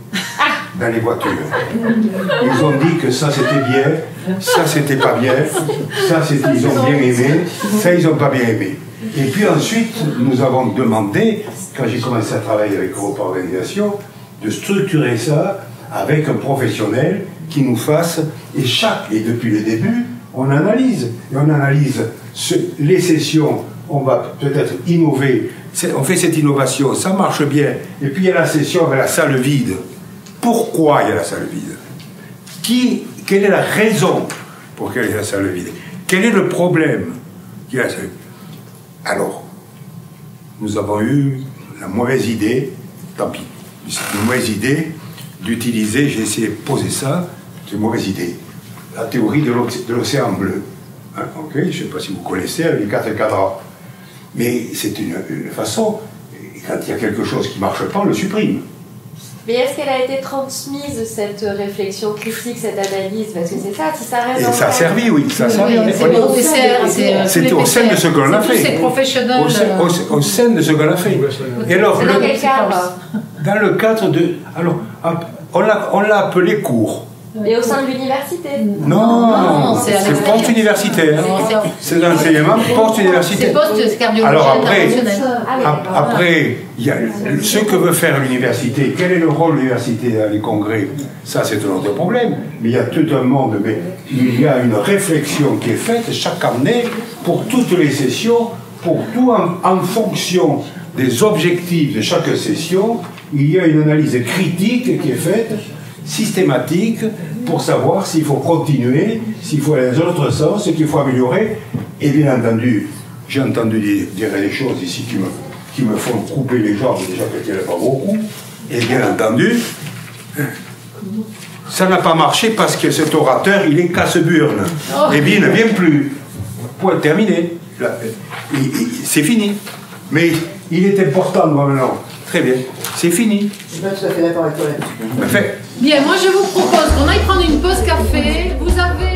dans les voitures. Ils ont dit que ça c'était bien, ça c'était pas bien, ça ils ont bien aimé, ça ils n'ont pas bien aimé. Et puis ensuite, nous avons demandé, quand j'ai commencé à travailler avec Europa Organisation, de structurer ça avec un professionnel qui nous fasse, et depuis le début, on analyse. Et on analyse les sessions, on va peut-être innover, on fait cette innovation, ça marche bien, et puis il y a la session avec la salle vide. Pourquoi il y a la salle vide? Quelle est la raison pour laquelle il y a la salle vide? Quel est le problème qu'il y a la salle vide? Alors, nous avons eu la mauvaise idée, tant pis, c'est une mauvaise idée d'utiliser, j'ai essayé de poser ça, c'est une mauvaise idée, la théorie de l'océan bleu. Hein, okay, je ne sais pas si vous connaissez, avec les 4 cadrans. Mais c'est une façon, quand il y a quelque chose qui ne marche pas, on le supprime. Mais est-ce qu'elle a été transmise, cette réflexion critique, cette analyse? Parce que c'est ça, si ça reste. Et ça a servi, oui, ça a servi. C'était au sein de ce qu'on a fait. C'est professionnel. Au sein de ce qu'on a fait. Et alors, dans quel cadre? Dans le cadre de. Alors, on l'a appelé cours. Et au sein de l'université? Non, c'est post-universitaire. C'est l'enseignement post-universitaire. C'est cardiologie. Alors après, il y a ce que veut faire l'université. Quel est le rôle de l'université dans les congrès? Ça, c'est un autre problème. Mais il y a tout un monde. Mais il y a une réflexion qui est faite chaque année pour toutes les sessions, pour tout en fonction des objectifs de chaque session. Il y a une analyse critique qui est faite, systématique, pour savoir s'il faut continuer, s'il faut aller dans un autre sens, ce qu'il faut améliorer. Et bien entendu, j'ai entendu dire des choses ici qui me font couper les jambes, déjà qu'il n'y en a pas beaucoup. Et bien entendu, ça n'a pas marché parce que cet orateur, il est casse-burne. Et bien, il ne vient plus. Point terminé. C'est fini. Mais il est important maintenant. Très bien, c'est fini. Je suis pas tout à fait d'accord avec toi là-dessus. Parfait. Bien, moi je vous propose qu'on aille prendre une pause café. Vous avez